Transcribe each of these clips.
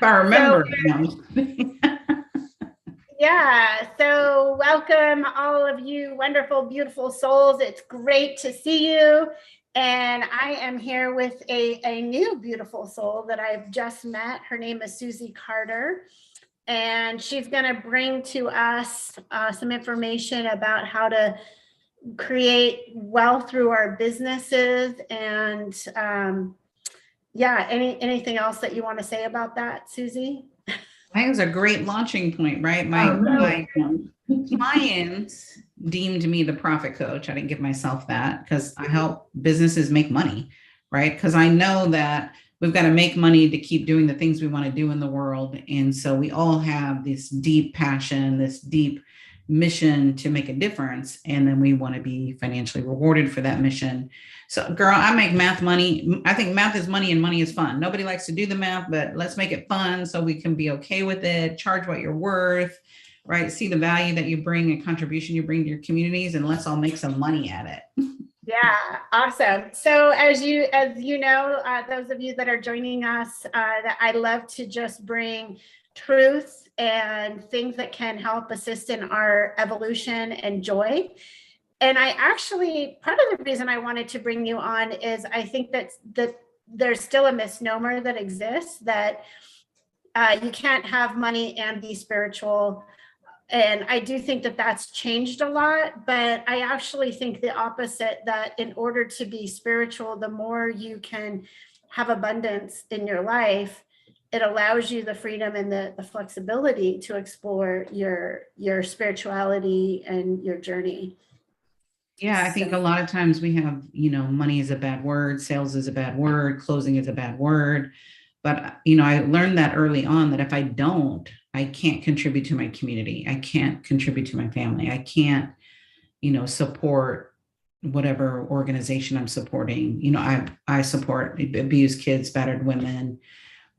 If I remember. Yeah, so welcome all of you wonderful, beautiful souls. It's great to see you. And I am here with a new beautiful soul that I've just met. Her name is Susie Carter. And she's going to bring to us some information about how to create wealth through our businesses. And yeah, anything else that you want to say about that, Susie? I think it was a great launching point, right? My clients deemed me the profit coach. I didn't give myself that because I help businesses make money, right? Because I know that we've got to make money to keep doing the things we want to do in the world. And so we all have this deep passion, this deep mission to make a difference. And then we want to be financially rewarded for that mission. So girl, I make math money. I think math is money and money is fun. Nobody likes to do the math, but let's make it fun so we can be okay with it. Charge what you're worth, right? See the value that you bring and contribution you bring to your communities, and let's all make some money at it. Yeah, awesome. So as you know, those of you that are joining us, that I love to just bring truth and things that can help assist in our evolution and joy. And I actually, part of the reason I wanted to bring you on is I think that there's still a misnomer that exists that you can't have money and be spiritual. And I do think that that's changed a lot, but I actually think the opposite, that in order to be spiritual, the more you can have abundance in your life, it allows you the freedom and the flexibility to explore your spirituality and your journey. Yeah, I think a lot of times we have, money is a bad word, sales is a bad word, closing is a bad word. But, I learned that early on that if I don't, I can't contribute to my community. I can't contribute to my family. I can't, support whatever organization I'm supporting. I support abused kids, battered women,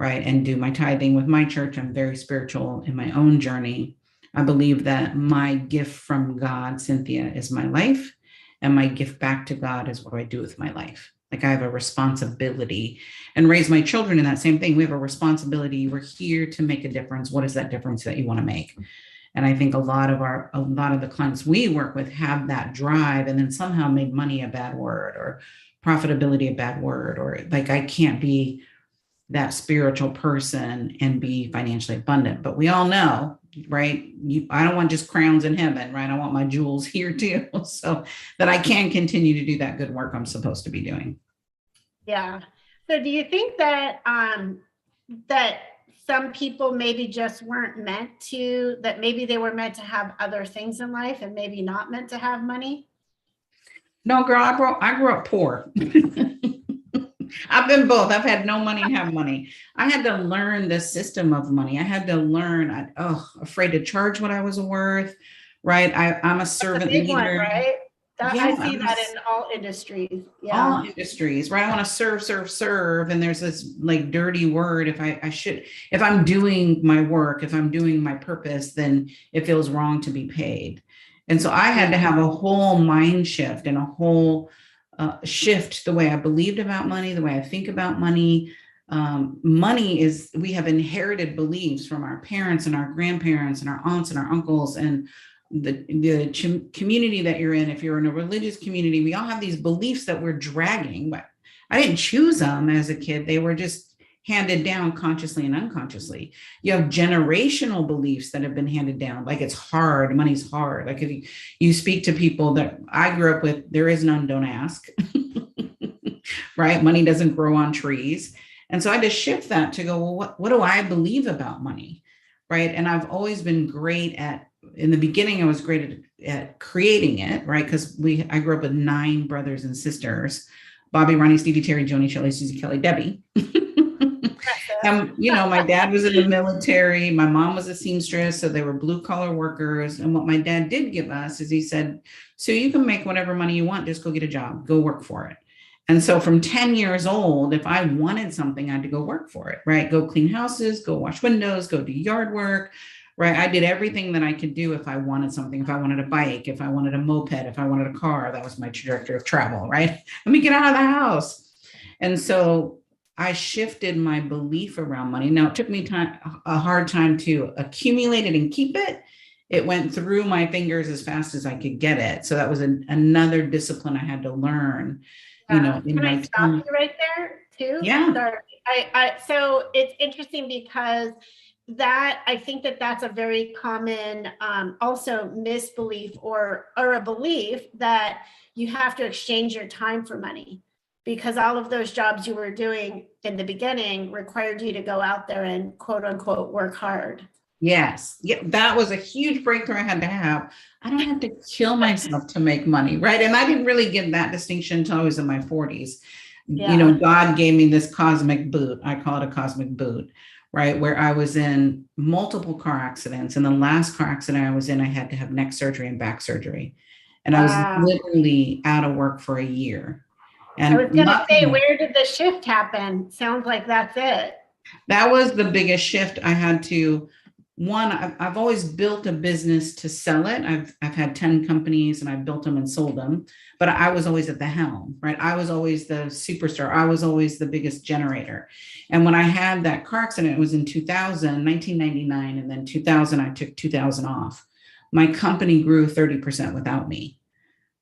right? And do my tithing with my church. I'm very spiritual in my own journey. I believe that my gift from God, Cynthia, is my life. And my gift back to God is what I do with my life. Like I have a responsibility, and raise my children in that same thing. We have a responsibility. We're here to make a difference. What is that difference that you want to make? And I think a lot of the clients we work with have that drive, and then somehow made money a bad word, or profitability a bad word, or like I can't be that spiritual person and be financially abundant. But we all know, right? I don't want just crowns in heaven, right? I want my jewels here too, so that I can continue to do that good work I'm supposed to be doing. Yeah. So do you think that that some people maybe just weren't meant to, that maybe they were meant to have other things in life and maybe not meant to have money? No, girl, I grew up poor. I've been both. I've had no money and have money. I had to learn the system of money. I had to learn, afraid to charge what I was worth, right? I'm a servant leader. One, right? I see that in all industries. Yeah. All industries, right? I want to serve. And there's this like dirty word. If I'm doing my work, if I'm doing my purpose, then it feels wrong to be paid. And so I had to have a whole mind shift and a whole shift the way I believed about money, the way I think about money. We have inherited beliefs from our parents and our grandparents and our aunts and our uncles, and the community that you're in. If you're in a religious community, we all have these beliefs that we're dragging, but I didn't choose them as a kid. They were just handed down consciously and unconsciously. You have generational beliefs that have been handed down, like it's hard, money's hard. Like if you speak to people that I grew up with, there is none, don't ask, right? Money doesn't grow on trees. And so I had to shift that to go, well, what do I believe about money, right? And I've always been great in the beginning, I was great at creating it, right? Because I grew up with 9 brothers and sisters, Bobby, Ronnie, Stevie, Terry, Joni, Shelley, Susie, Kelly, Debbie. My dad was in the military. My mom was a seamstress. So they were blue collar workers. And what my dad did give us is he said, so you can make whatever money you want. Just go get a job, go work for it. And so from 10 years old, if I wanted something, I had to go work for it, right? Go clean houses, go wash windows, go do yard work, right? I did everything that I could do if I wanted something, if I wanted a bike, if I wanted a moped, if I wanted a car. That was my trajectory of travel, right? Let me get out of the house. And so I shifted my belief around money. Now, it took me a hard time to accumulate it and keep it. It went through my fingers as fast as I could get it. So that was another discipline I had to learn, in Can I my stop you right there too? Yeah. Sorry. So it's interesting because I think that's a very common also misbelief or a belief that you have to exchange your time for money, because all of those jobs you were doing in the beginning required you to go out there and quote unquote work hard. Yes. Yeah, that was a huge breakthrough I had to have. I don't have to kill myself to make money, right? And I didn't really get that distinction until I was in my 40s. God gave me this cosmic boot. I call it a cosmic boot, right? Where I was in multiple car accidents. And the last car accident I was in, I had to have neck surgery and back surgery. And I was literally out of work for a year. And I was going to say, where did the shift happen? Sounds like that's it. That was the biggest shift. I had to, I've always built a business to sell it. I've had 10 companies and I've built them and sold them, but I was always at the helm, right? I was always the superstar. I was always the biggest generator. And when I had that car accident, it was in 1999. And then 2000, I took 2000 off. My company grew 30% without me,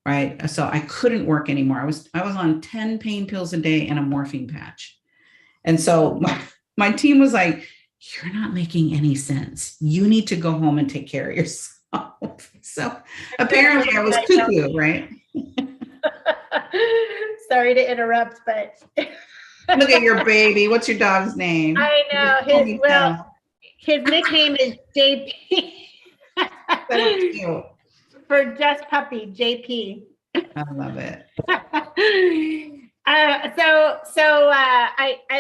right? So I couldn't work anymore. I was on 10 pain pills a day and a morphine patch. And so my team was like, you're not making any sense. You need to go home and take care of yourself. So apparently I was cuckoo, right? Sorry to interrupt, but look at your baby. What's your dog's name? I know his nickname is JP. For just puppy, JP. I love it. I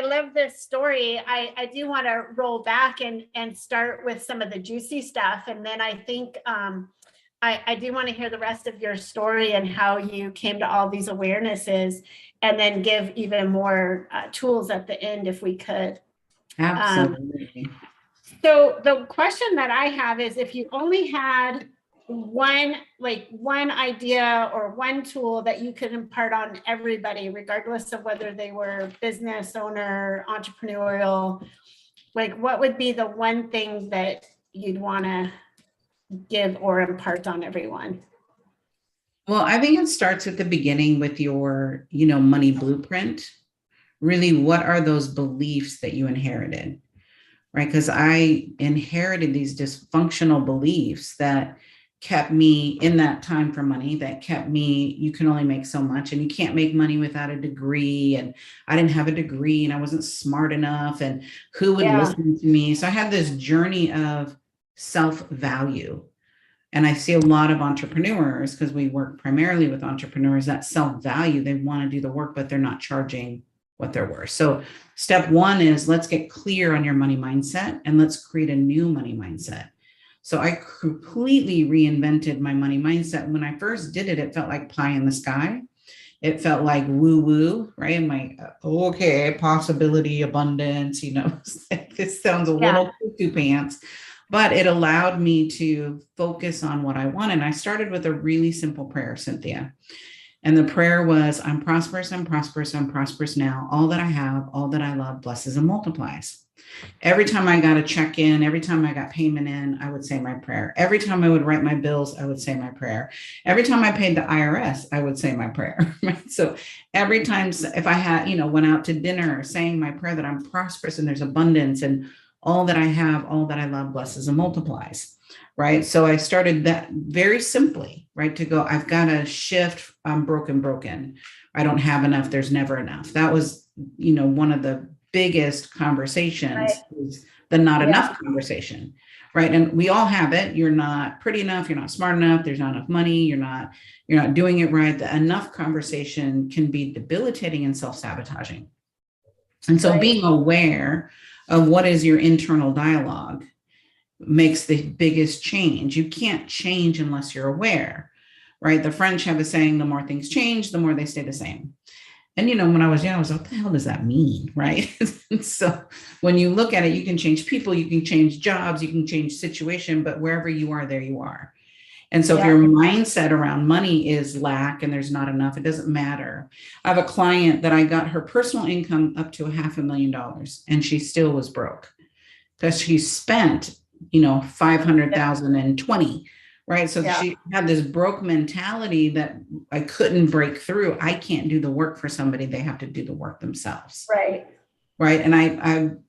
love this story. I do want to roll back and start with some of the juicy stuff. And then I think I do want to hear the rest of your story and how you came to all these awarenesses, and then give even more tools at the end if we could. Absolutely. So the question that I have is, if you only had one idea or one tool that you could impart on everybody, regardless of whether they were business owner, entrepreneurial, what would be the one thing that you'd want to give or impart on everyone? Well, I think it starts at the beginning with your, money blueprint. Really, what are those beliefs that you inherited, right? Because I inherited these dysfunctional beliefs that kept me in that time for money, that kept me, you can only make so much and you can't make money without a degree. And I didn't have a degree and I wasn't smart enough, and who would listen to me? So I had this journey of self-value. And I see a lot of entrepreneurs, because we work primarily with entrepreneurs, that self-value, they want to do the work, but they're not charging what they're worth. So step one is, let's get clear on your money mindset and let's create a new money mindset. So I completely reinvented my money mindset. When I first did it, it felt like pie in the sky. It felt like woo-woo, right? I'm like, okay, possibility, abundance, this sounds a little cuckoo pants, but it allowed me to focus on what I wanted. And I started with a really simple prayer, Cynthia. And the prayer was, I'm prosperous, I'm prosperous, I'm prosperous now. All that I have, all that I love, blesses and multiplies. Every time I got a check in, every time I got payment in, I would say my prayer. Every time I would write my bills, I would say my prayer. Every time I paid the IRS, I would say my prayer. Right? So every time, if I had, went out to dinner, saying my prayer that I'm prosperous and there's abundance and all that I have, all that I love, blesses and multiplies. Right. So I started that very simply, right? To go, I've got to shift. I'm broken. I don't have enough. There's never enough. That was, one of the biggest conversations, is the not enough conversation, right? And we all have it. You're not pretty enough. You're not smart enough. There's not enough money. You're not doing it right. The enough conversation can be debilitating and self-sabotaging. And so being aware of what is your internal dialogue makes the biggest change. You can't change unless you're aware, right? The French have a saying, the more things change, the more they stay the same. And, when I was young, I was like, what the hell does that mean? Right. So when you look at it, you can change people, you can change jobs, you can change situation, but wherever you are, there you are. And so if your mindset around money is lack and there's not enough, it doesn't matter. I have a client that I got her personal income up to $500,000 and she still was broke because she spent, 500,020, right? So she had this broke mentality that I couldn't break through. I can't do the work for somebody. They have to do the work themselves. Right. Right. And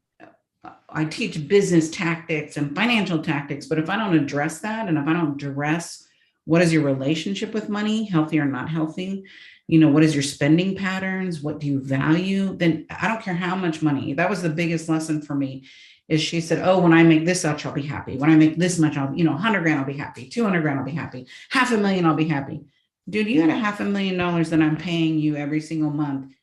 I teach business tactics and financial tactics, but if I don't address that, and if I don't address what is your relationship with money, healthy or not healthy, what is your spending patterns, what do you value, then I don't care how much money. That was the biggest lesson for me, is she said, oh, when I make this much, I'll be happy. When I make this much, I'll, 100 grand, I'll be happy. 200 grand, I'll be happy. $500,000, I'll be happy. Dude, you got $500,000 that I'm paying you every single month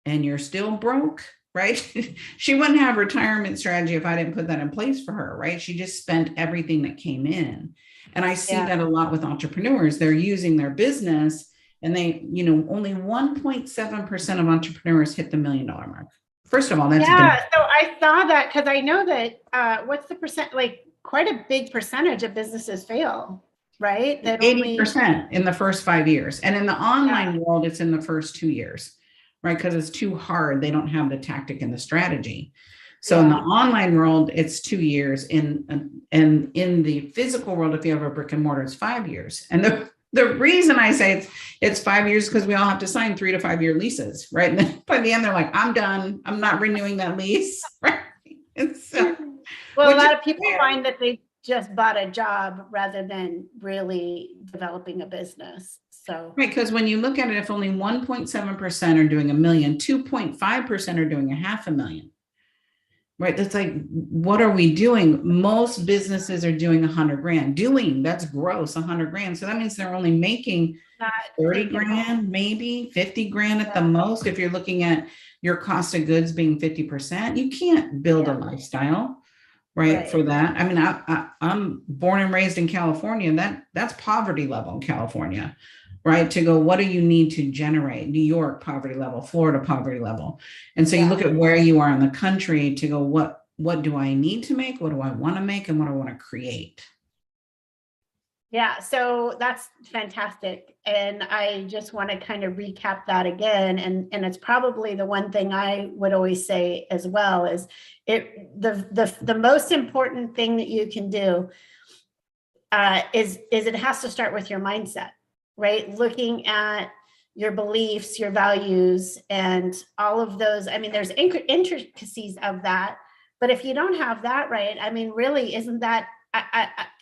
and you're still broke. Right? She wouldn't have a retirement strategy if I didn't put that in place for her, right? She just spent everything that came in. And I see that a lot with entrepreneurs. They're using their business and they, only 1.7% of entrepreneurs hit the $1 million mark. First of all, that's so I saw that because I know that what's the percent, like quite a big percentage of businesses fail, right? That 80% in the first 5 years. And in the online world, it's in the first 2 years. Right? Because it's too hard. They don't have the tactic and the strategy. So in the online world, it's 2 years. And in the physical world, if you have a brick and mortar, it's 5 years. And the reason I say it's 5 years because we all have to sign 3 to 5 year leases, right? And then by the end, they're like, I'm done. I'm not renewing that lease. Right? And so, well, a lot of people find that they just bought a job rather than really developing a business. So, right, because when you look at it, if only 1.7% are doing $1 million, 2.5% are doing $500,000. Right, that's like, what are we doing? Most businesses are doing 100 grand. That's gross, 100 grand. So that means they're only making 30 grand, maybe 50 grand at the most. If you're looking at your cost of goods being 50%, you can't build a lifestyle. Right. For that. I mean, I'm born and raised in California. That's poverty level in California, right? To go, what do you need to generate? New York poverty level, Florida poverty level. And so you look at where you are in the country to go, what do I need to make? What do I want to make? And what do I want to create? Yeah, so that's fantastic. And I just want to kind of recap that again. And it's probably the one thing I would always say as well is the most important thing that you can do is it has to start with your mindset, right? Looking at your beliefs, your values, and all of those. I mean, there's intricacies of that, but if you don't have that right, I mean, really, isn't that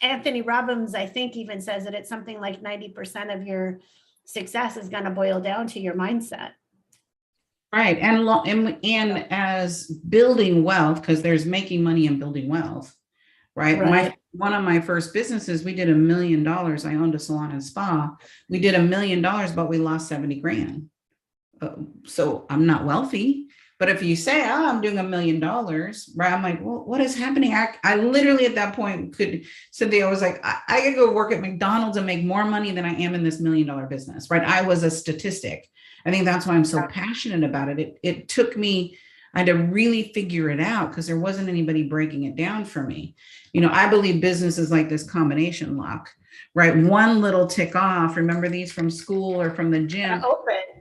Anthony Robbins, I think, even says that it's something like 90% of your success is going to boil down to your mindset. Right. And as building wealth, because there's making money and building wealth, right? One of my first businesses, we did $1 million. I owned a salon and spa. We did $1 million, but we lost 70 grand. So I'm not wealthy. But if you say, oh, I'm doing $1 million, right? I'm like, well, what is happening? I literally at that point Cynthia was like, I could go work at McDonald's and make more money than I am in this $1 million business, right? I was a statistic. I think that's why I'm so passionate about it. It took me, I had to really figure it out because there wasn't anybody breaking it down for me. I believe business is like this combination lock, right? One little tick off. Remember these from school or from the gym?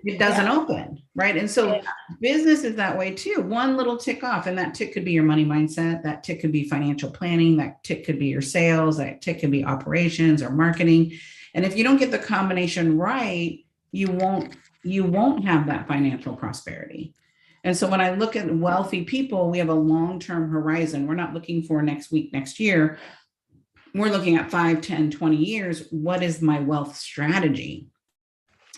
It doesn't open, right? And so business is that way too. One little tick off, and that tick could be your money mindset. That tick could be financial planning. That tick could be your sales. That tick could be operations or marketing. And if you don't get the combination right, you won't have that financial prosperity. And so when I look at wealthy people, we have a long-term horizon. We're not looking for next week, next year. We're looking at 5, 10, 20 years. What is my wealth strategy?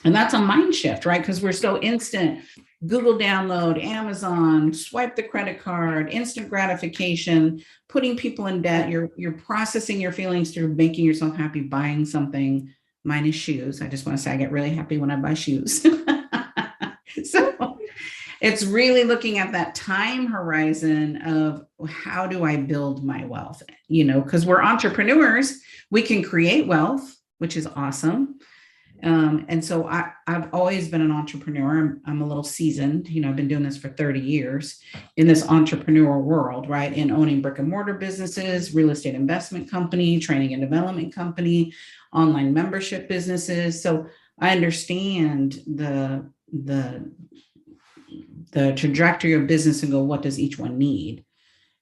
And that's a mind shift, right? Because we're so instant. Google download, Amazon, swipe the credit card, instant gratification, putting people in debt. You're processing your feelings through making yourself happy, buying something. Mine is shoes. I just want to say I get really happy when I buy shoes. So it's really looking at that time horizon of how do I build my wealth? Because we're entrepreneurs, we can create wealth, which is awesome. And so I've always been an entrepreneur. I'm a little seasoned. I've been doing this for 30 years in this entrepreneurial world, right? In owning brick and mortar businesses, real estate investment company, training and development company, online membership businesses. So I understand the trajectory of business and go, what does each one need?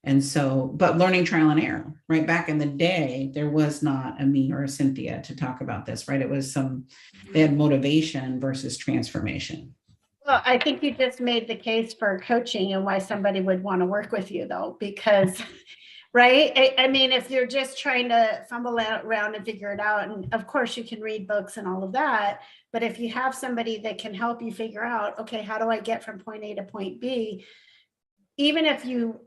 And so, but learning trial and error, right? Back in the day, there was not a me or a Cynthia to talk about this, right? It was they had motivation versus transformation. Well, I think you just made the case for coaching and why somebody would want to work with you, though, because, right? I mean, if you're just trying to fumble around and figure it out, and of course you can read books and all of that, but if you have somebody that can help you figure out, okay, how do I get from point A to point B? Even if you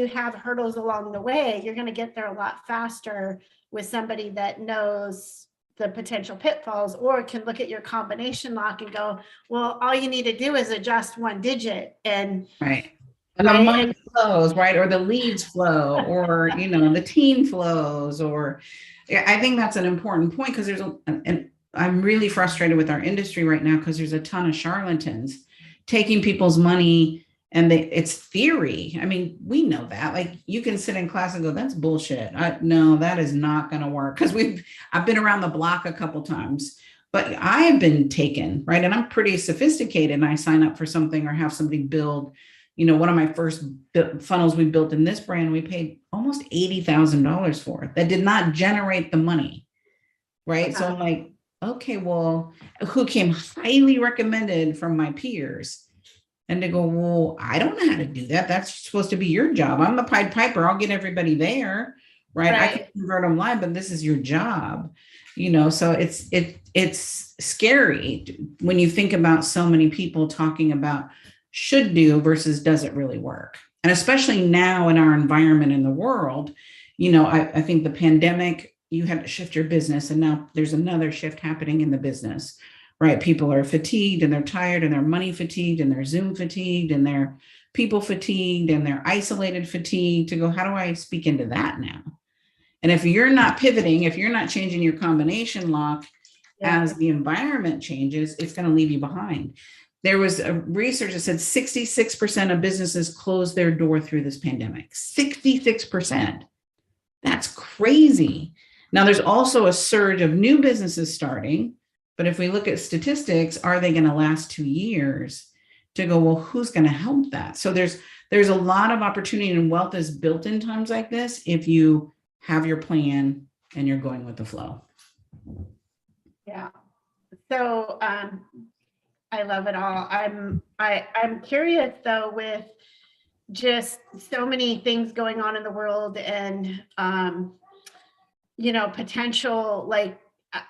have hurdles along the way, you're going to get there a lot faster with somebody that knows the potential pitfalls, or can look at your combination lock and go, well, all you need to do is adjust one digit. And right. And the money flows, right? Or the leads flow, or, the team flows, or I think that's an important point, because and I'm really frustrated with our industry right now, because there's a ton of charlatans taking people's money. And it's theory. I mean, we know that. Like, you can sit in class and go, that's bullshit. No, that is not going to work. Because I've been around the block a couple times, but I have been taken, right? And I'm pretty sophisticated, and I sign up for something or have somebody build, one of my first funnels we built in this brand, we paid almost $80,000 for it. That did not generate the money, right? So I'm like, okay, well, who came highly recommended from my peers? And they go, well, I don't know how to do that. That's supposed to be your job. I'm the Pied Piper. I'll get everybody there, right? I can convert them live, but this is your job, So it's scary when you think about so many people talking about should do versus does it really work, and especially now in our environment in the world. I think the pandemic, you had to shift your business, and now there's another shift happening in the business. Right. People are fatigued, and they're tired, and they're money fatigued, and they're Zoom fatigued, and they're people fatigued, and they're isolated fatigued, to go, how do I speak into that now? And if you're not pivoting, if you're not changing your combination lock as the environment changes, it's going to leave you behind. There was a research that said 66% of businesses closed their door through this pandemic. 66%. That's crazy. Now, there's also a surge of new businesses starting. But if we look at statistics, are they going to last 2 years? To go, well, who's going to help that? So there's a lot of opportunity, and wealth is built in times like this if you have your plan and you're going with the flow. Yeah. So I love it all. I'm curious, though, with just so many things going on in the world, and potential, like,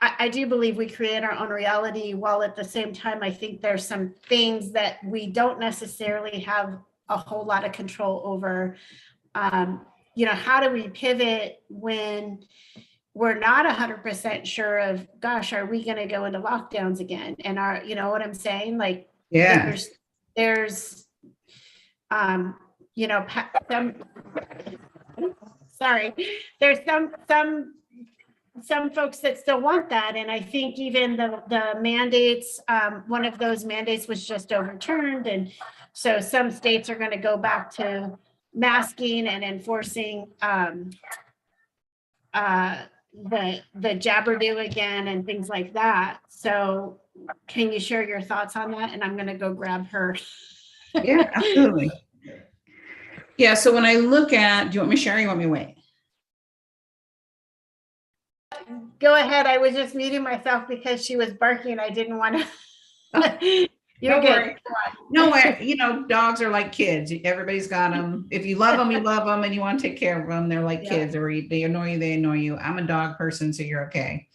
I do believe we create our own reality, while at the same time, I think there's some things that we don't necessarily have a whole lot of control over. How do we pivot when we're not 100% sure of, gosh, are we going to go into lockdowns again? And what I'm saying? Like, there's some folks that still want that. And I think even the mandates, one of those mandates was just overturned. And so some states are going to go back to masking and enforcing the jabberdo again and things like that. So can you share your thoughts on that? And I'm going to go grab her. Yeah, absolutely. Yeah. So when I look at, do you want me to share or you want me to wait? Go ahead. I was just muting myself because she was barking. I didn't want to. You're good. No way. Dogs are like kids. Everybody's got them. If you love them, you love them, and you want to take care of them. They're like kids, or they annoy you, they annoy you. I'm a dog person, so you're okay.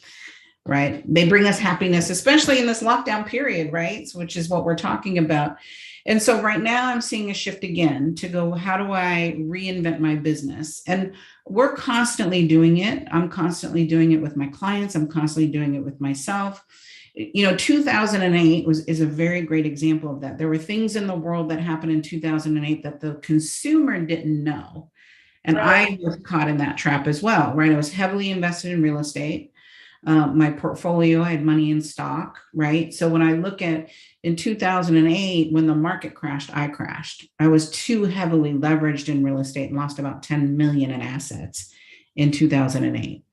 Right. They bring us happiness, especially in this lockdown period, right? Which is what we're talking about. And so right now I'm seeing a shift again to go, how do I reinvent my business? And we're constantly doing it. I'm constantly doing it with my clients. I'm constantly doing it with myself. 2008 is a very great example of that. There were things in the world that happened in 2008 that the consumer didn't know. And I was caught in that trap as well, right? I was heavily invested in real estate. My portfolio, I had money in stock, right? So when I look at in 2008, when the market crashed, I crashed. I was too heavily leveraged in real estate and lost about 10 million in assets in 2008.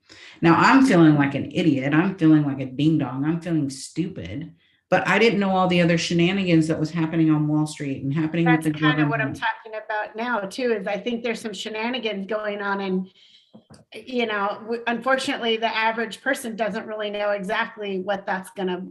Now I'm feeling like an idiot. I'm feeling like a ding dong. I'm feeling stupid, but I didn't know all the other shenanigans that was happening on Wall Street and happening with the That's kind of what I'm government. talking about now too, is I think there's some shenanigans going on, and unfortunately, the average person doesn't really know exactly what that's going to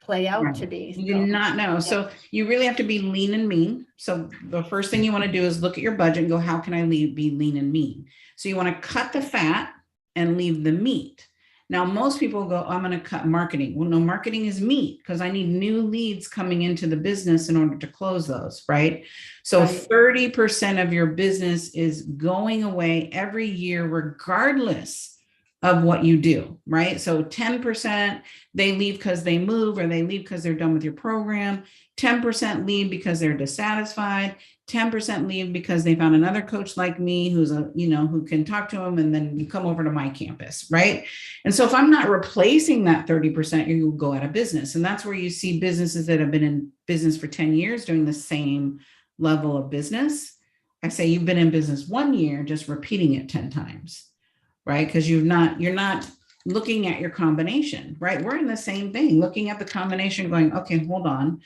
play out to be. You do not know. So you really have to be lean and mean. So the first thing you want to do is look at your budget and go, how can I be lean and mean? So you want to cut the fat and leave the meat. Now, most people go, I'm going to cut marketing. Well, no, marketing is meat because I need new leads coming into the business in order to close those, right? So 30% of your business is going away every year, regardless of what you do, right? So 10%, they leave because they move, or they leave because they're done with your program. 10% leave because they're dissatisfied. 10% leave because they found another coach like me who's who can talk to them, and then you come over to my campus, right? And so if I'm not replacing that 30%, you will go out of business. And that's where you see businesses that have been in business for 10 years doing the same level of business. I say you've been in business 1 year, just repeating it 10 times, right? Because you're not looking at your combination, right? We're in the same thing, looking at the combination going, okay, hold on.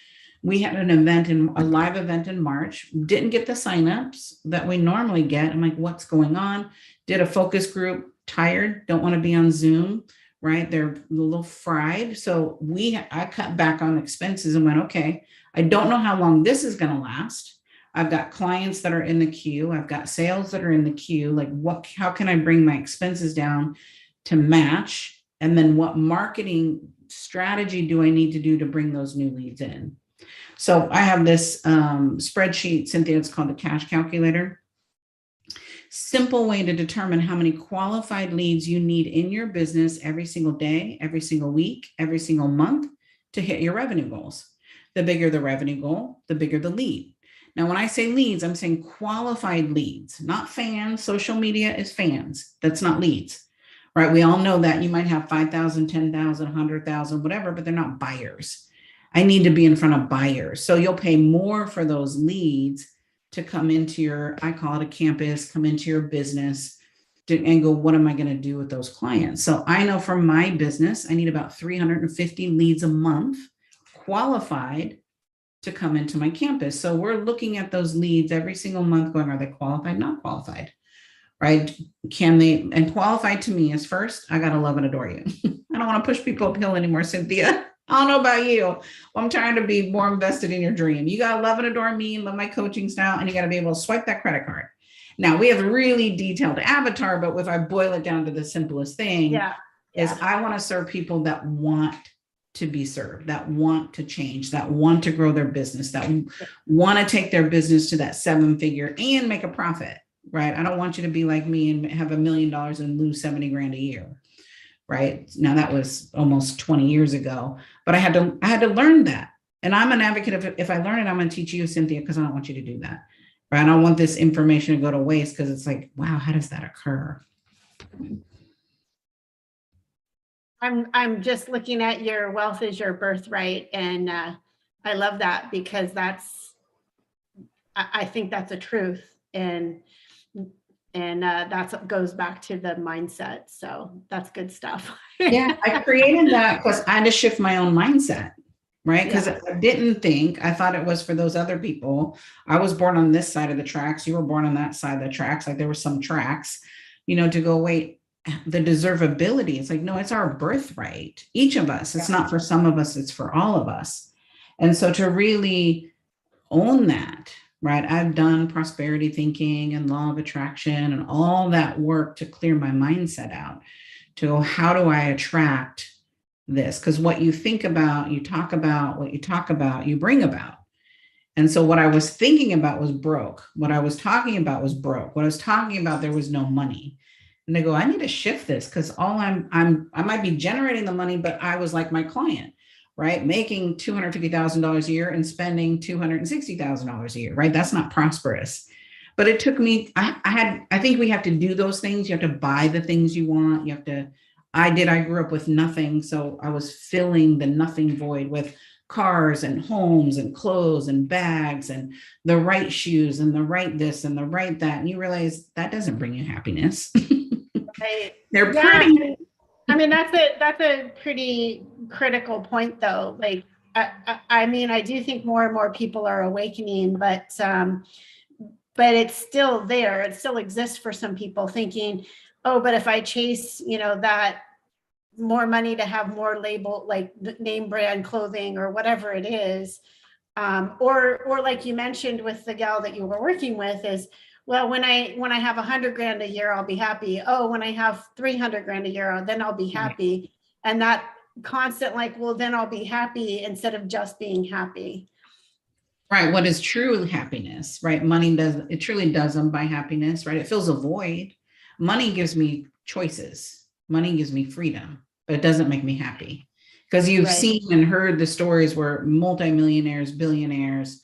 We had a live event in March, didn't get the signups that we normally get. I'm like, what's going on? Did a focus group, tired, don't want to be on Zoom, right? They're a little fried. So I cut back on expenses and went, okay, I don't know how long this is going to last. I've got clients that are in the queue. I've got sales that are in the queue. Like how can I bring my expenses down to match? And then what marketing strategy do I need to do to bring those new leads in? So I have this spreadsheet, Cynthia, it's called the cash calculator. Simple way to determine how many qualified leads you need in your business every single day, every single week, every single month to hit your revenue goals. The bigger the revenue goal, the bigger the lead. Now, when I say leads, I'm saying qualified leads, not fans. Social media is fans. That's not leads, right? We all know that you might have 5,000, 10,000, 100,000, whatever, but they're not buyers. I need to be in front of buyers. So you'll pay more for those leads to come into I call it a campus, come into your business and go, what am I going to do with those clients? So I know from my business, I need about 350 leads a month qualified to come into my campus. So we're looking at those leads every single month going, are they qualified, not qualified, right? And qualified to me is first, I got to love and adore you. I don't want to push people uphill anymore, Cynthia. I don't know about you. I'm trying to be more invested in your dream. You got to love and adore me and love my coaching style, and you got to be able to swipe that credit card. Now, we have a really detailed avatar, but if I boil it down to the simplest thing, is I want to serve people that want to be served, that want to change, that want to grow their business, that want to take their business to that 7-figure and make a profit, right? I don't want you to be like me and have $1 million and lose 70 grand a year. Right now, that was almost 20 years ago, but I had to learn that. And I'm an advocate of, if I learn it, I'm going to teach you, Cynthia, because I don't want you to do that. Right? I don't want this information to go to waste, because it's like, wow, how does that occur? I'm just looking at your wealth is your birthright, and I love that, because I think that's a truth, and that goes back to the mindset. So that's good stuff. Yeah, I created that because I had to shift my own mindset, right? Because I thought it was for those other people. I was born on this side of the tracks. You were born on that side of the tracks. Like there were some tracks, to go, wait, the deservability. It's like, no, it's our birthright. Each of us. It's not for some of us. It's for all of us. And so to really own that, right? I've done prosperity thinking and law of attraction and all that work to clear my mindset out, to go, how do I attract this? Because what you think about, you talk about, what you talk about, you bring about. And so what I was thinking about was broke. What I was talking about was broke. What I was talking about, there was no money. And they go, I need to shift this, because I might be generating the money, but I was like my client, right? Making $250,000 a year and spending $260,000 a year, right? That's not prosperous. But it took me, I think we have to do those things. You have to buy the things you want. You have to I grew up with nothing. So I was filling the nothing void with cars and homes and clothes and bags and the right shoes and the right this and the right that. And you realize that doesn't bring you happiness. Right. They're Yeah. pretty. I mean, that's a pretty critical point, though. Like, I mean, I do think more and more people are awakening, but it's still there. It still exists for some people, thinking, oh, but if I chase, that more money to have more label, like name brand clothing or whatever it is, or like you mentioned with the gal that you were working with, is, well, when I have 100 grand a year, I'll be happy. Oh, when I have 300 grand a year, then I'll be happy. And that constant, like, well, then I'll be happy, instead of just being happy. Right. What is true happiness, right? Money truly doesn't buy happiness, right? It fills a void. Money gives me choices. Money gives me freedom, but it doesn't make me happy. Because you've seen and heard the stories where multimillionaires, billionaires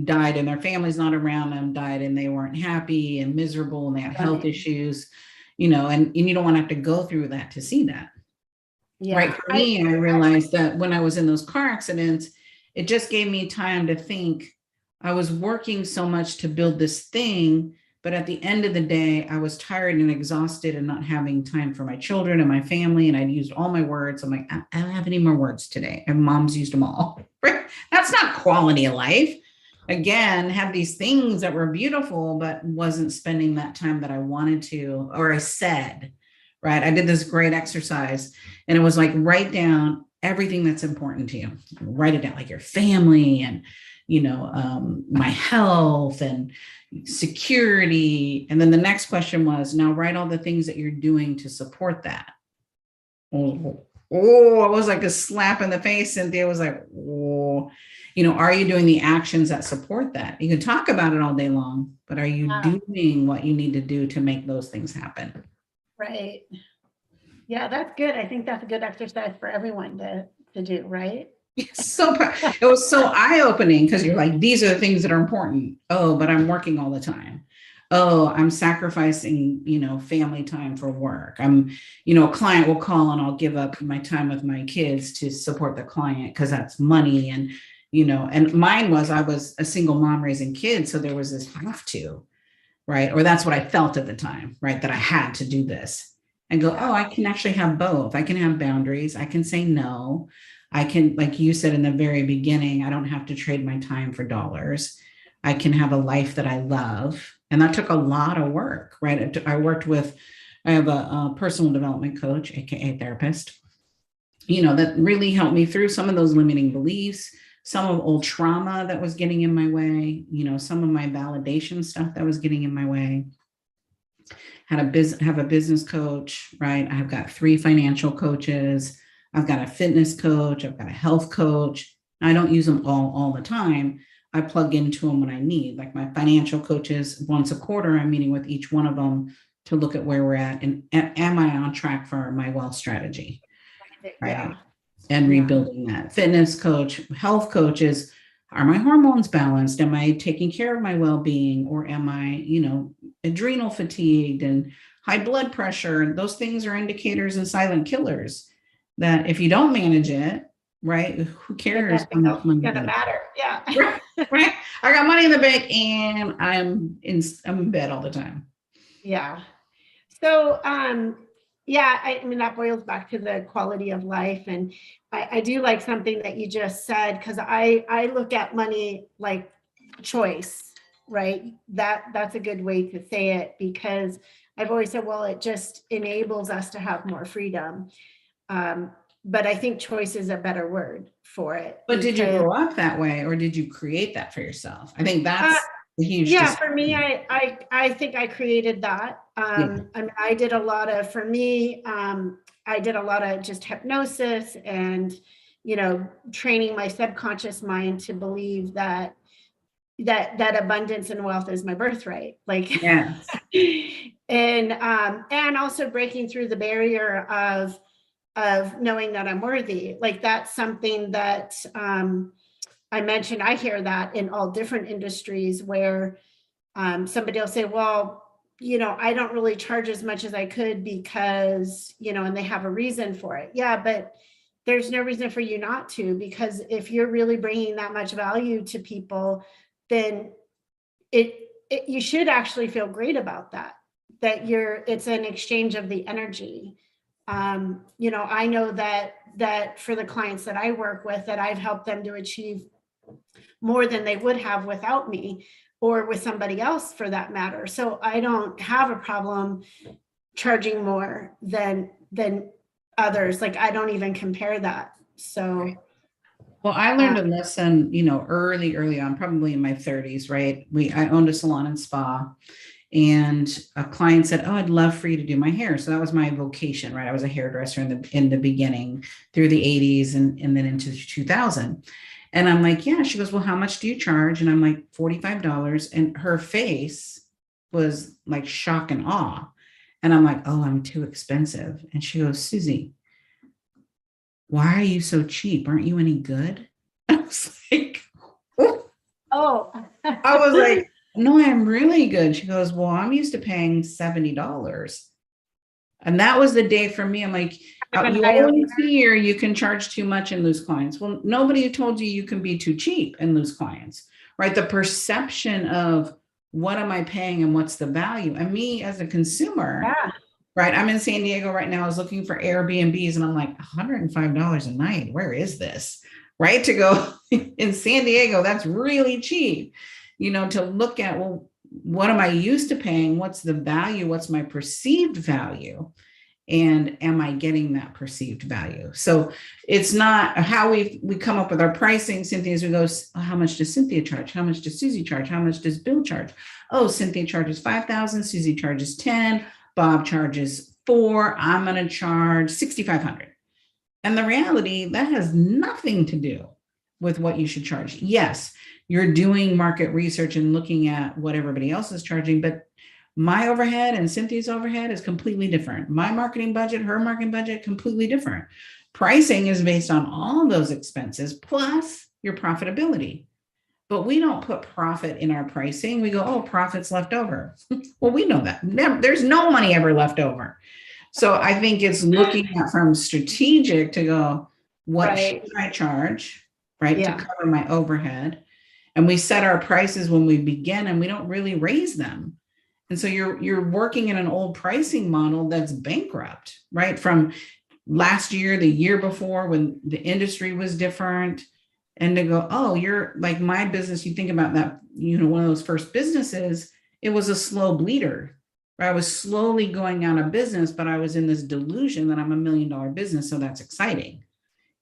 died and their families not around them, died and they weren't happy and miserable and they had health issues, and you don't want to have to go through that to see that. Yeah. Right. For me, I realized that when I was in those car accidents, it just gave me time to think. I was working so much to build this thing, but at the end of the day, I was tired and exhausted and not having time for my children and my family. And I'd used all my words. I'm like, I don't have any more words today. And mom's used them all. That's not quality of life. Again, have these things that were beautiful, but wasn't spending that time that I wanted to, or I said, right? I did this great exercise and it was like, write down everything that's important to you. Write it down, like your family and, my health and security. And then the next question was, now write all the things that you're doing to support that. Oh, it was like a slap in the face. Cynthia was like, oh, are you doing the actions that support that? You can talk about it all day long, but are you doing what you need to do to make those things happen? Right. Yeah, that's good. I think that's a good exercise for everyone to do, right? It was so eye-opening, because you're like, these are the things that are important. Oh, but I'm working all the time. Oh, I'm sacrificing, family time for work. I'm, a client will call and I'll give up my time with my kids to support the client because that's money. And, and mine was, I was a single mom raising kids. So there was this have to, right? Or that's what I felt at the time, right? That I had to do this and go, oh, I can actually have both. I can have boundaries. I can say no. I can, like you said in the very beginning, I don't have to trade my time for dollars. I can have a life that I love. And that took a lot of work, right? I have a personal development coach, AKA therapist, that really helped me through some of those limiting beliefs, some of old trauma that was getting in my way, some of my validation stuff that was getting in my way. Have a business coach, right? I've got 3 financial coaches. I've got a fitness coach. I've got a health coach. I don't use them all the time. I plug into them when I need. Like my financial coaches, once a quarter, I'm meeting with each one of them to look at where we're at and am I on track for my wealth strategy, right? Yeah. And rebuilding that. Fitness coach, health coaches, are my hormones balanced? Am I taking care of my well-being, or am I, adrenal fatigued and high blood pressure? Those things are indicators and silent killers that if you don't manage it, right, who cares? It's gonna matter. Yeah. Right. I got money in the bank and I'm in bed all the time. Yeah. So, yeah, I mean, that boils back to the quality of life. And I do like something that you just said, because I look at money like choice, right? That's a good way to say it, because I've always said, well, it just enables us to have more freedom. But I think choice is a better word for it. But did you grow up that way, or did you create that for yourself? I think that's a huge for me, I think I created that. I mean, I did a lot of, for me, I did a lot of just hypnosis and, training my subconscious mind to believe that abundance and wealth is my birthright. Like, yes. And also breaking through the barrier of knowing that I'm worthy. Like, that's something that I mentioned. I hear that in all different industries where somebody will say, well, I don't really charge as much as I could because, and they have a reason for it. Yeah, but there's no reason for you not to, because if you're really bringing that much value to people, then you should actually feel great about that it's an exchange of the energy. I know that for the clients that I work with, that I've helped them to achieve more than they would have without me, or with somebody else for that matter. So I don't have a problem charging more than others. Like, I don't even compare that. So, well, I learned a lesson, early on, probably in my 30s, right? I owned a salon and spa, and a client said, "Oh, I'd love for you to do my hair." So that was my vocation, right? I was a hairdresser in the beginning through the 80s and then into 2000. And I'm like, "Yeah." She goes, "Well, how much do you charge?" And I'm like, $45. And her face was like shock and awe. And I'm like, "Oh, I'm too expensive." And she goes, "Susie, why are you so cheap? Aren't you any good?" I was like, oh, I was like, "No, I'm really good." She goes, "Well, I'm used to paying $70. And that was the day for me. I'm like, you always hear you can charge too much and lose clients. Well, nobody told you can be too cheap and lose clients, right? The perception of what am I paying and what's the value? And me as a consumer, yeah. Right. I'm in San Diego right now. I was looking for Airbnbs and I'm like, $105 a night. Where is this? Right. To go in San Diego, that's really cheap, to look at, well, what am I used to paying? What's the value? What's my perceived value? And am I getting that perceived value? So it's not how we come up with our pricing, Cynthia, as we go, how much does Cynthia charge? How much does Susie charge? How much does Bill charge? Oh, Cynthia charges 5,000, Susie charges 10, Bob charges 4, I'm going to charge 6,500. And the reality, that has nothing to do with what you should charge. Yes, you're doing market research and looking at what everybody else is charging, but my overhead and Cynthia's overhead is completely different. My marketing budget, her marketing budget, completely different. Pricing is based on all those expenses plus your profitability. But we don't put profit in our pricing. We go, "Oh, profit's left over." Well, we know that. There's no money ever left over. So I think it's looking at from strategic to go, what should I charge, right, to cover my overhead? And we set our prices when we begin and we don't really raise them. And so you're working in an old pricing model that's bankrupt, right? From last year, the year before, when the industry was different. And to go, "Oh, you're like my business." You think about that, one of those first businesses, it was a slow bleeder. Right? I was slowly going out of business, but I was in this delusion that I'm $1 million business. So that's exciting.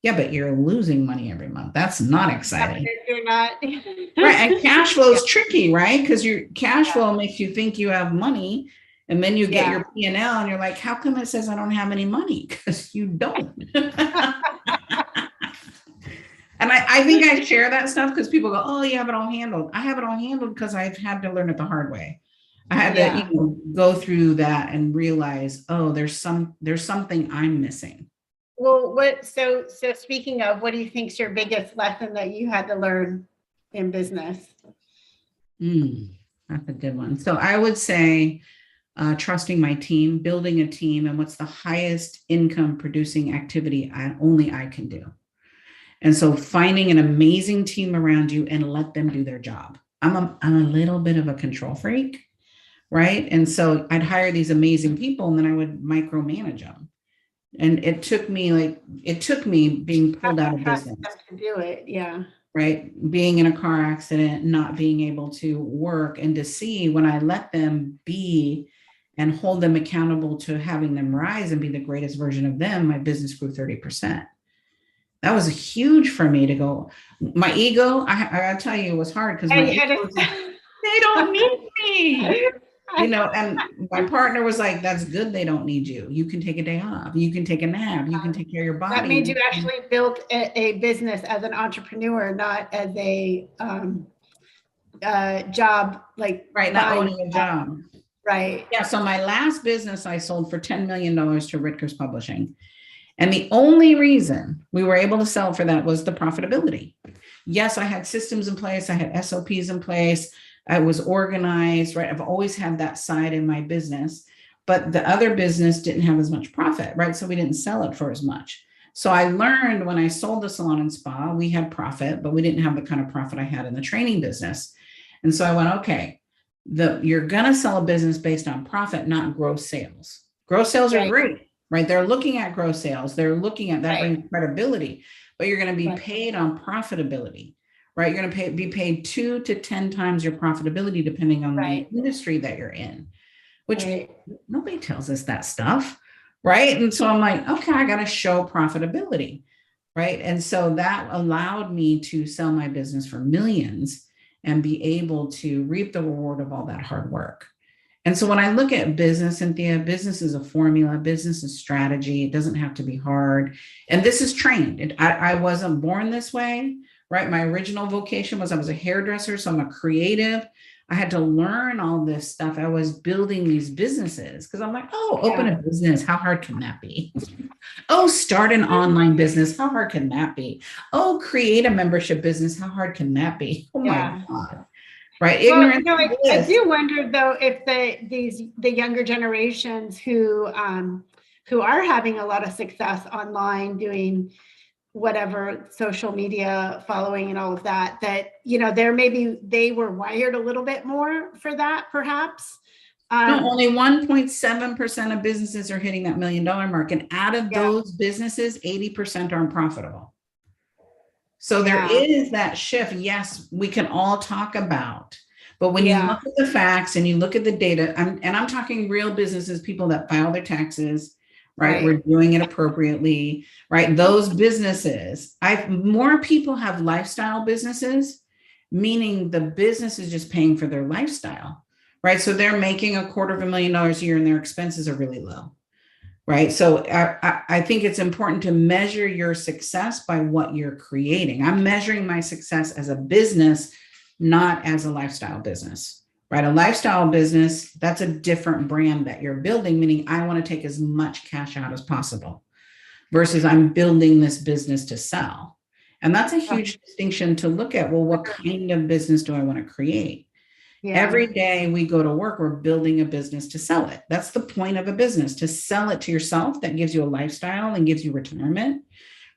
Yeah, but you're losing money every month. That's not exciting. You're not. Right. And cash flow is tricky, right? Because your cash flow makes you think you have money. And then you get your P&L and you're like, how come it says I don't have any money? Because you don't. And I think I share that stuff because people go, "Oh, you have it all handled." I have it all handled because I've had to learn it the hard way. I had to go through that and realize, oh, there's something I'm missing. Well, so speaking of, what do you think is your biggest lesson that you had to learn in business? That's a good one. So I would say trusting my team, building a team, and what's the highest income producing activity only I can do. And so finding an amazing team around you and let them do their job. I'm a little bit of a control freak, right? And so I'd hire these amazing people and then I would micromanage them. And it took me being pulled out of business to do it. Yeah. Right. Being in a car accident, not being able to work, and to see when I let them be and hold them accountable to having them rise and be the greatest version of them, my business grew 30%. That was huge for me to go. My ego, I tell you, it was hard because they don't need me. And my partner was like, "That's good. They don't need you. You can take a day off. You can take a nap. You can take care of your body." That means you actually built a business as an entrepreneur, not as a job, like not owning a job. Right. Yeah. So my last business I sold for $10 million to Ritker's Publishing. And the only reason we were able to sell for that was the profitability. Yes, I had systems in place. I had SOPs in place. I was organized, right? I've always had that side in my business, but the other business didn't have as much profit, right? So we didn't sell it for as much. So I learned when I sold the salon and spa, we had profit, but we didn't have the kind of profit I had in the training business. And so I went, okay, you're going to sell a business based on profit, not gross sales. Gross sales are great, right? They're looking at gross sales. They're looking at that brings credibility, but you're going to be paid on profitability, right? You're going to be paid 2 to 10 times your profitability, depending on the industry that you're in, which nobody tells us that stuff, right? And so I'm like, okay, I got to show profitability, right? And so that allowed me to sell my business for millions and be able to reap the reward of all that hard work. And so when I look at business, Cynthia, business is a formula, business is strategy. It doesn't have to be hard. And this is trained. I wasn't born this way, right? My original vocation was I was a hairdresser, so I'm a creative. I had to learn all this stuff. I was building these businesses because I'm like, oh, open a business. How hard can that be? Oh, start an online business. How hard can that be? Oh, create a membership business. How hard can that be? Oh my God. Right. Ignorance. Well, I do wonder though, if the younger generations who are having a lot of success online doing whatever social media following and all of that, they were wired a little bit more for that, perhaps. No, only 1.7% of businesses are hitting that $1 million mark. And out of those businesses, 80% aren't profitable. So there is that shift. Yes, we can all talk about, but when you look at the facts and you look at the data, I'm talking real businesses, people that file their taxes, right? We're doing it appropriately, right? Those businesses, more people have lifestyle businesses, meaning the business is just paying for their lifestyle, right? So they're making $250,000 a year and their expenses are really low. Right. So I think it's important to measure your success by what you're creating. I'm measuring my success as a business, not as a lifestyle business, right? A lifestyle business, that's a different brand that you're building, meaning I want to take as much cash out as possible versus I'm building this business to sell. And that's a huge distinction to look at. Well, what kind of business do I want to create? Every day we go to work, we're building a business to sell it. That's the point of a business, to sell it to yourself. That gives you a lifestyle and gives you retirement,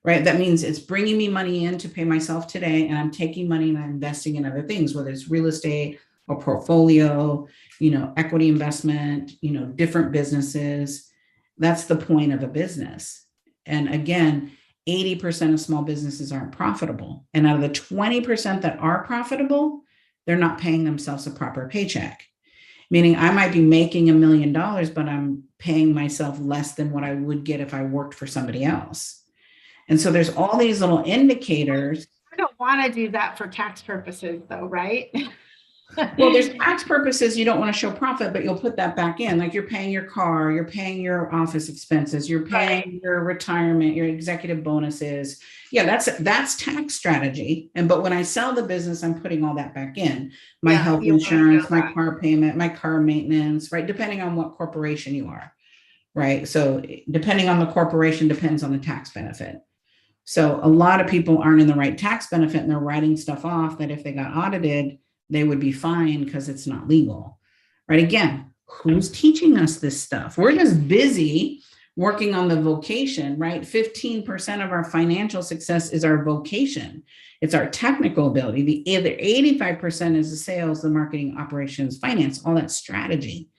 right? That means it's bringing me money in to pay myself today. And I'm taking money and I'm investing in other things, whether it's real estate or portfolio, equity investment, different businesses. That's the point of a business. And again, 80% of small businesses aren't profitable. And out of the 20% that are profitable, they're not paying themselves a proper paycheck, meaning I might be making $1 million, but I'm paying myself less than what I would get if I worked for somebody else. And so there's all these little indicators. I don't want to do that for tax purposes though, right? Well, there's tax purposes. You don't want to show profit, but you'll put that back in. Like you're paying your car, you're paying your office expenses, you're paying your retirement, your executive bonuses. Yeah, that's tax strategy. But when I sell the business, I'm putting all that back in. My health insurance, my car payment, my car maintenance, right? Depending on what corporation you are, right? So depending on the corporation depends on the tax benefit. So a lot of people aren't in the right tax benefit and they're writing stuff off that if they got audited, they would be fine because it's not legal, right? Again, who's teaching us this stuff? We're just busy working on the vocation, right? 15% of our financial success is our vocation. It's our technical ability. The other 85% is the sales, the marketing, operations, finance, all that strategy,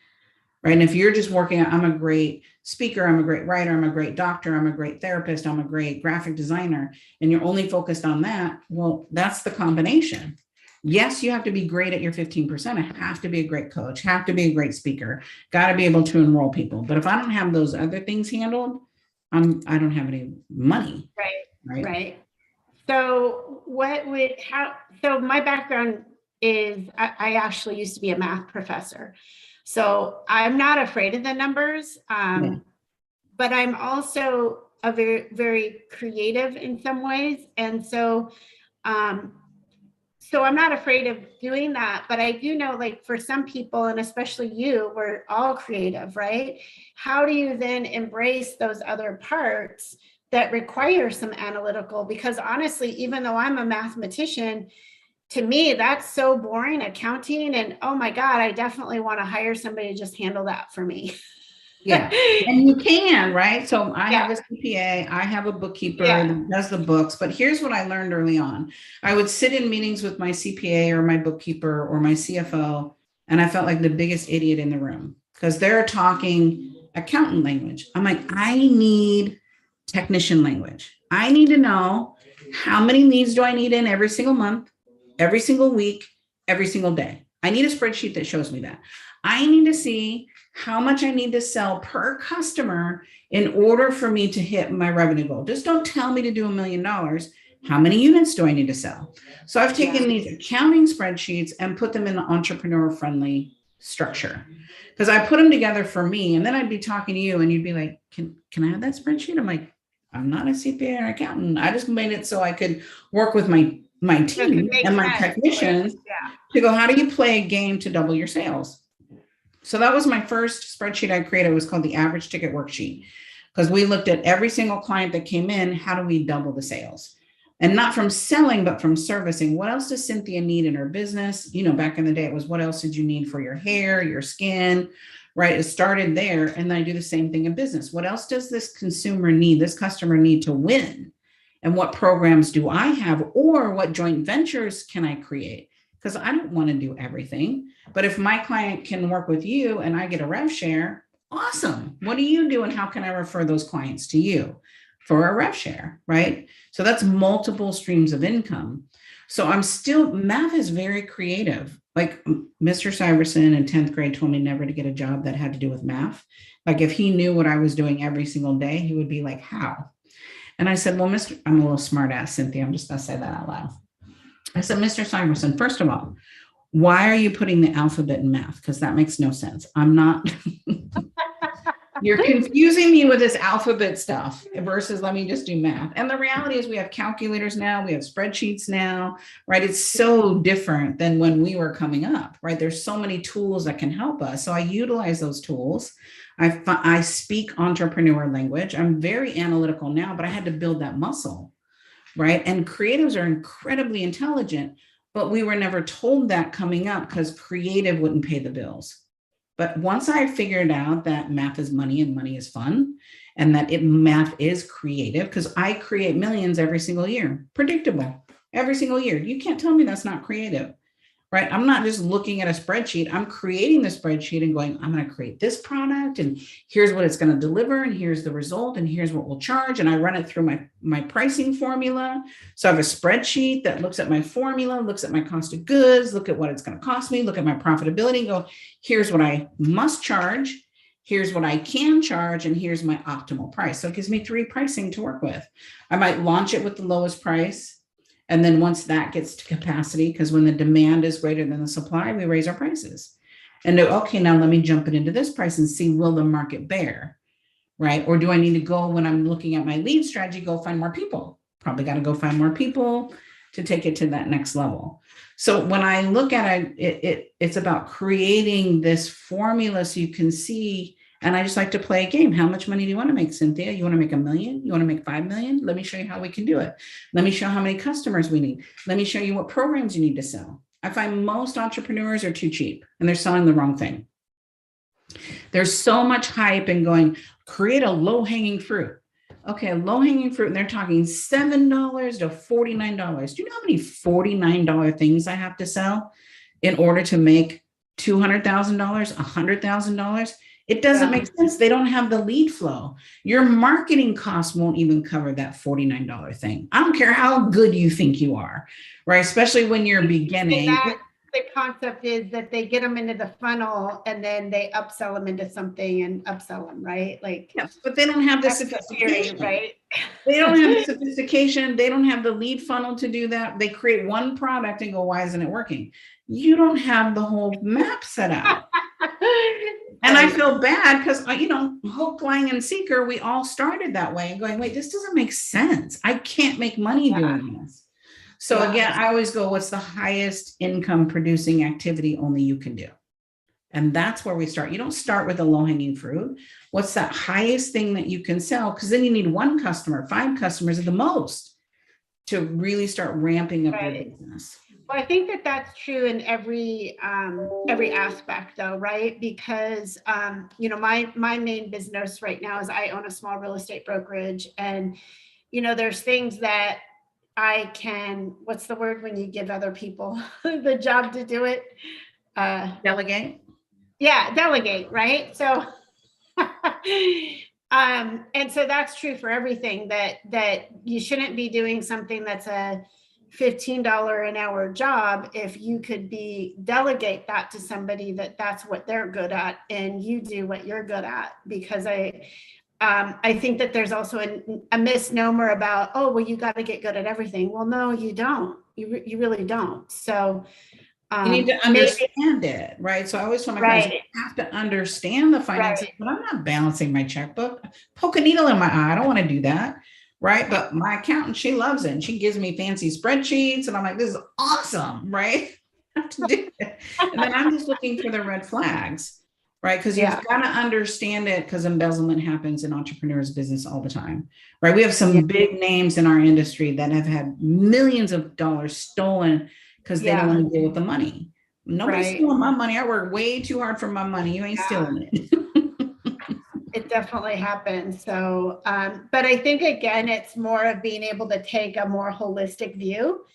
right? And if you're just working on, I'm a great speaker, I'm a great writer, I'm a great doctor, I'm a great therapist, I'm a great graphic designer, and you're only focused on that, well, that's the combination. Yes, you have to be great at your 15%. I have to be a great coach, have to be a great speaker, got to be able to enroll people. But if I don't have those other things handled, I don't have any money. Right. So so my background is I actually used to be a math professor. So I'm not afraid of the numbers, but I'm also a very, very creative in some ways. And so I'm not afraid of doing that, but I do know, like for some people, and especially you, we're all creative, right? How do you then embrace those other parts that require some analytical? Because honestly, even though I'm a mathematician, to me, that's so boring, accounting. And oh my God, I definitely want to hire somebody to just handle that for me. Yeah. And you can, right? So I Yeah. have a CPA, I have a bookkeeper Yeah. that does the books, but here's what I learned early on. I would sit in meetings with my CPA or my bookkeeper or my CFO, and I felt like the biggest idiot in the room because they're talking accountant language. I'm like, I need technician language. I need to know how many leads do I need in every single month, every single week, every single day. I need a spreadsheet that shows me that. I need to see how much I need to sell per customer in order for me to hit my revenue goal. Just don't tell me to do $1 million. How many units do I need to sell? So I've taken these accounting spreadsheets and put them in an entrepreneur-friendly structure because I put them together for me. And then I'd be talking to you and you'd be like, can I have that spreadsheet? I'm like, I'm not a CPA or accountant. I just made it so I could work with my team and my technicians to go, how do you play a game to double your sales? So that was my first spreadsheet I created. It was called the average ticket worksheet because we looked at every single client that came in. How do we double the sales? And not from selling, but from servicing. What else does Cynthia need in her business? You know, back in the day, it was what else did you need for your hair, your skin, right? It started there. And then I do the same thing in business. What else does this consumer need, this customer need to win? And what programs do I have? Or what joint ventures can I create? Because I don't want to do everything. But if my client can work with you and I get a rev share, awesome. What do you do? And how can I refer those clients to you for a rev share, right? So that's multiple streams of income. So math is very creative. Like Mr. Syverson in 10th grade told me never to get a job that had to do with math. Like if he knew what I was doing every single day, he would be like, how? And I said, well, I'm a little smart ass, Cynthia. I'm just going to say that out loud. I said, Mr. Syverson, first of all, why are you putting the alphabet in math? Because that makes no sense. I'm not. You're confusing me with this alphabet stuff versus let me just do math. And the reality is we have calculators now, we have spreadsheets now, right? It's so different than when we were coming up, right? There's so many tools that can help us. So I utilize those tools. I speak entrepreneur language. I'm very analytical now, but I had to build that muscle, right? And creatives are incredibly intelligent, but we were never told that coming up because creative wouldn't pay the bills. But once I figured out that math is money and money is fun, and that math is creative, because I create millions every single year, predictable every single year. You can't tell me that's not creative, right? I'm not just looking at a spreadsheet. I'm creating the spreadsheet and going, I'm going to create this product and here's what it's going to deliver. And here's the result. And here's what we'll charge. And I run it through my pricing formula. So I have a spreadsheet that looks at my formula, looks at my cost of goods, look at what it's going to cost me, look at my profitability and go, here's what I must charge. Here's what I can charge. And here's my optimal price. So it gives me 3 pricing to work with. I might launch it with the lowest price. And then once that gets to capacity, because when the demand is greater than the supply, we raise our prices. And okay, now let me jump it into this price and see, will the market bear, right? Or do I need to go, when I'm looking at my lead strategy, go find more people? Probably got to go find more people to take it to that next level. So when I look at it, it's about creating this formula so you can see. And I just like to play a game. How much money do you want to make, Cynthia? You want to make $1 million? You want to make 5 million? Let me show you how we can do it. Let me show how many customers we need. Let me show you what programs you need to sell. I find most entrepreneurs are too cheap and they're selling the wrong thing. There's so much hype and going, create a low-hanging fruit. Okay, low-hanging fruit, and they're talking $7 to $49. Do you know how many $49 things I have to sell in order to make $200,000, $100,000? It doesn't make sense. They don't have the lead flow. Your marketing costs won't even cover that $49 thing. I don't care how good you think you are, right? Especially when you're beginning. The concept is that they get them into the funnel and then they upsell them into something and upsell them, right? Like, yes, but they don't have the sophistication, right? They don't have the sophistication. They don't have the lead funnel to do that. They create one product and go, why isn't it working? You don't have the whole map set out. And I feel bad because, hook, line, and seeker, we all started that way and going, wait, this doesn't make sense. I can't make money doing this. So again, I always go, what's the highest income producing activity only you can do? And that's where we start. You don't start with a low-hanging fruit. What's that highest thing that you can sell? Because then you need 1 customer, 5 customers at the most to really start ramping up your business. Well, I think that that's true in every aspect, though, right? Because my main business right now is I own a small real estate brokerage, and there's things that I can. What's the word when you give other people the job to do it? Delegate. Yeah, delegate, right? So, and so that's true for everything. That you shouldn't be doing something that's a $15 an hour job if you could delegate that to somebody that's what they're good at, and you do what you're good at. Because I think that there's also a misnomer about, oh, well, you got to get good at everything. Well, no, you don't. You really don't. So you need to understand it, right? So I always tell my clients, you have to understand the finances, but I'm not balancing my checkbook. Poke a needle in my eye. I don't want to do that. Right. But my accountant, she loves it. And she gives me fancy spreadsheets. And I'm like, this is awesome. Right. I have to do it. And then I'm just looking for the red flags. Right. Because you've got to understand it, because embezzlement happens in entrepreneurs' business all the time. Right. We have some big names in our industry that have had millions of dollars stolen because they don't want to deal with the money. Nobody's stealing my money. I work way too hard for my money. You ain't stealing it. It definitely happens. So, but I think, again, it's more of being able to take a more holistic view.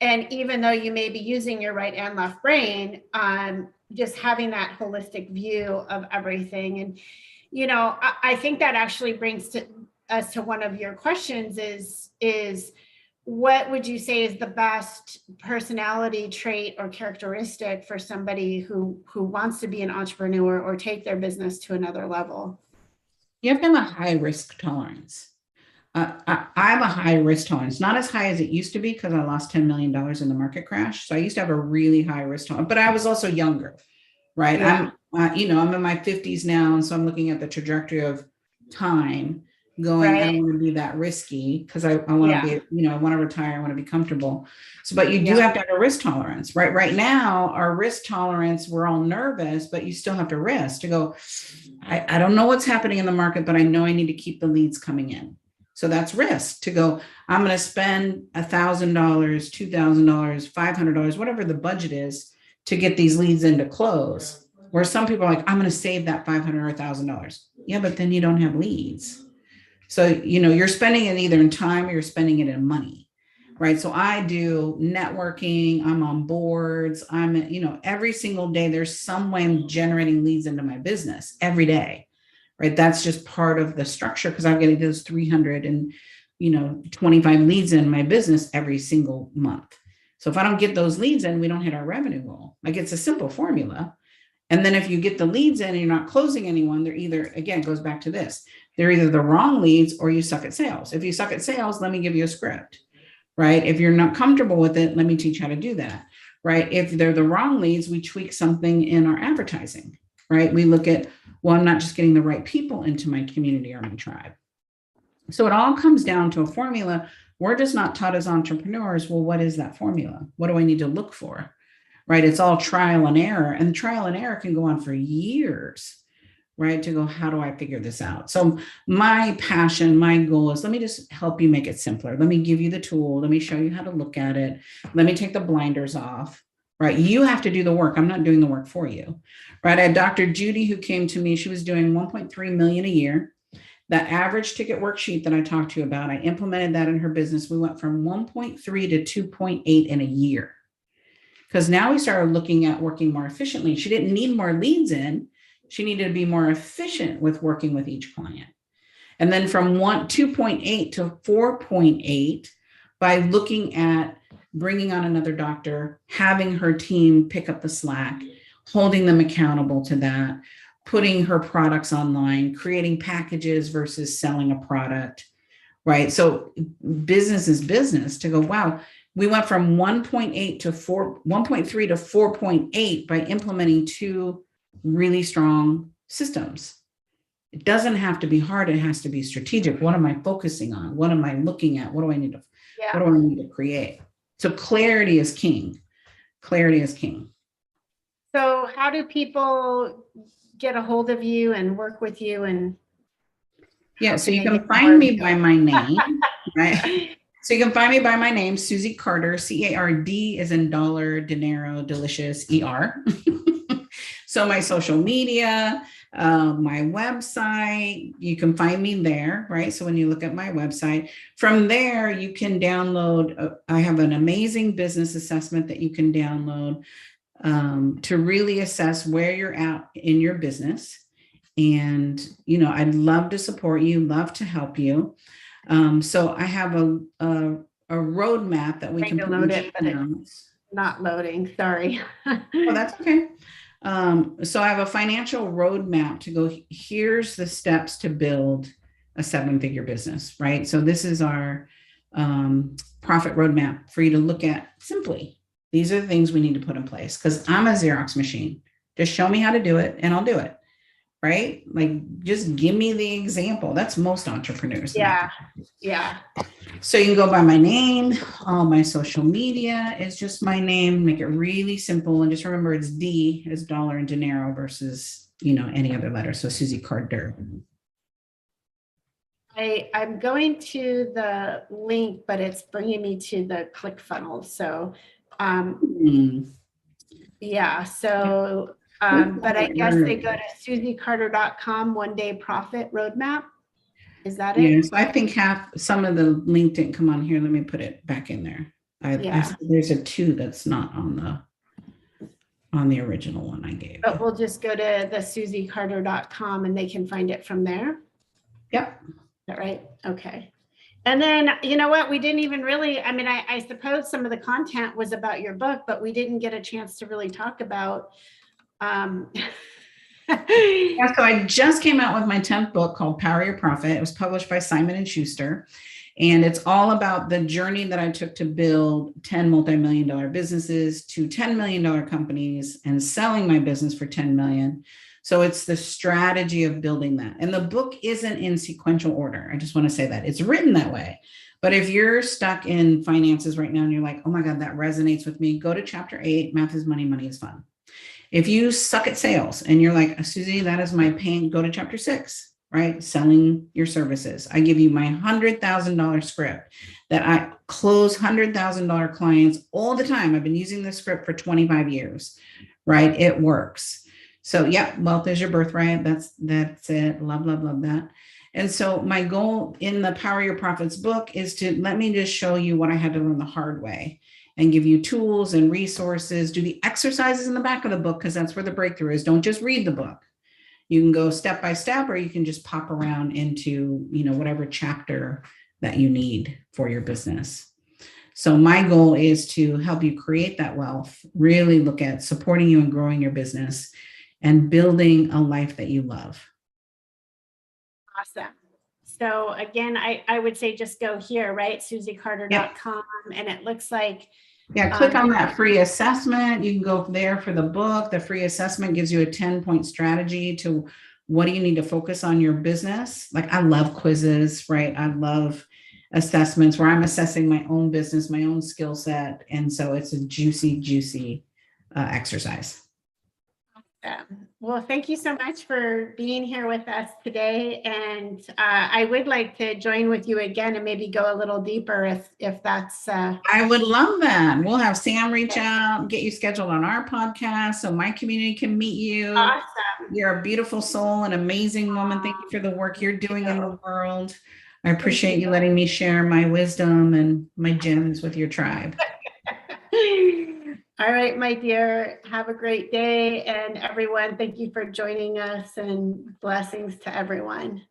And even though you may be using your right and left brain, just having that holistic view of everything. And, I think that actually brings us to one of your questions is what would you say is the best personality trait or characteristic for somebody who wants to be an entrepreneur or take their business to another level? You have to have a high risk tolerance. I have a high risk tolerance, not as high as it used to be because I lost $10 million in the market crash. So I used to have a really high risk tolerance, but I was also younger, right? Yeah. I'm in my 50s now. And so I'm looking at the trajectory of time going, I don't want to be that risky because I want to be, I want to retire. I want to be comfortable. So, but you do have to have a risk tolerance, right? Right now, our risk tolerance, we're all nervous, but you still have to risk to go, I don't know what's happening in the market, but I know I need to keep the leads coming in. So that's risk to go, I'm going to spend $1,000, $2,000, $500, whatever the budget is to get these leads in to close. Where some people are like, I'm going to save that $500 or $1,000. Yeah, but then you don't have leads. So, you're spending it either in time or you're spending it in money, right? So I do networking, I'm on boards, every single day, there's some way I'm generating leads into my business every day, right? That's just part of the structure because I'm getting those 325 leads in my business every single month. So if I don't get those leads in, we don't hit our revenue goal. Like, it's a simple formula. And then if you get the leads in and you're not closing anyone, they're either, again, it goes back to this, they're either the wrong leads or you suck at sales. If you suck at sales, let me give you a script, right? If you're not comfortable with it, let me teach you how to do that, right? If they're the wrong leads, we tweak something in our advertising, right? We look at, well, I'm not just getting the right people into my community or my tribe. So it all comes down to a formula. We're just not taught as entrepreneurs. Well, what is that formula? What do I need to look for? Right? It's all trial and error, and trial and error can go on for years, right? To go, how do I figure this out? So my passion, my goal is, let me just help you make it simpler. Let me give you the tool. Let me show you how to look at it. Let me take the blinders off, right? You have to do the work. I'm not doing the work for you, right? I had Dr. Judy who came to me. She was doing 1.3 million a year. That average ticket worksheet that I talked to you about, I implemented that in her business. We went from 1.3 to 2.8 in a year. Because now we started looking at working more efficiently. She didn't need more leads in. She needed to be more efficient with working with each client. And then from 2.8 to 4.8 by looking at bringing on another doctor, having her team pick up the slack, holding them accountable to that, putting her products online, creating packages versus selling a product, right? So business is business to go, wow, we went from 1.3 to 4.8 by implementing two really strong systems. It doesn't have to be hard. It has to be strategic. What am I focusing on? What am I looking at? What do I need to create? So clarity is king. Clarity is king. So how do people get a hold of you and work with you? And so you can find me by my name, right? So you can find me by my name, Susie Carter, C-A-R-D is in dollar, dinero, delicious, E-R. So my social media, my website, you can find me there, right? So when you look at my website, from there, you can download, I have an amazing business assessment that you can download to really assess where you're at in your business. And, I'd love to support you, love to help you. So I have a roadmap that we can put load it, but it's not loading. Sorry. Oh, that's okay. So I have a financial roadmap to go, here's the steps to build a 7-figure business, right? So this is our profit roadmap for you to look at simply. These are the things we need to put in place because I'm a Xerox machine. Just show me how to do it and I'll do it, right? Like, just give me the example. That's most entrepreneurs. Yeah. Yeah. So you can go by my name. All my social media is just my name. Make it really simple. And just remember it's D is dollar and dinero versus, any other letter. So Susie Carter. I'm going to the link, but it's bringing me to the ClickFunnels. So, yeah. So, but I guess they go to susiecarter.com, 1-day profit roadmap. Is that it? Yeah, so I think some of the link didn't come on here. Let me put it back in there. There's a 2 that's not on the original one I gave. But we'll just go to the susiecarter.com and they can find it from there. Yep. Is that right? Okay. And then, you know what? We didn't even really, I suppose some of the content was about your book, but we didn't get a chance to really talk about Yeah, so I just came out with my 10th book called Power Your Profit. It was published by Simon & Schuster. And it's all about the journey that I took to build 10 multi-million-dollar businesses to $10 million companies and selling my business for 10 million. So it's the strategy of building that. And the book isn't in sequential order. I just want to say that it's written that way. But if you're stuck in finances right now and you're like, oh my God, that resonates with me, go to chapter 8, Math is Money, Money is Fun. If you suck at sales and you're like, Susie, that is my pain, go to chapter 6, right? Selling your services. I give you my $100,000 script that I close $100,000 clients all the time. I've been using this script for 25 years, right? It works. So yeah, wealth is your birthright. That's it. Love that. And so my goal in the Power Your Profits book is to let me just show you what I had to learn the hard way and give you tools and resources, do the exercises in the back of the book, because that's where the breakthrough is. Don't just read the book. You can go step by step, or you can just pop around into, whatever chapter that you need for your business. So my goal is to help you create that wealth, really look at supporting you and growing your business and building a life that you love. Awesome. So again, I would say just go here, right? susiecarter.com. Yep. And it looks like. Yeah, click on that free assessment. You can go there for the book. The free assessment gives you a 10-point strategy to what do you need to focus on your business. Like, I love quizzes, right? I love assessments where I'm assessing my own business, my own skill set. And so it's a juicy exercise. Well, thank you so much for being here with us today. And I would like to join with you again and maybe go a little deeper if that's. I would love that. We'll have Sam reach out, get you scheduled on our podcast so my community can meet you. Awesome. You're a beautiful soul, an amazing woman. Thank you for the work you're doing in the world. I appreciate you letting me share my wisdom and my gems with your tribe. All right, my dear, have a great day. And everyone, thank you for joining us and blessings to everyone.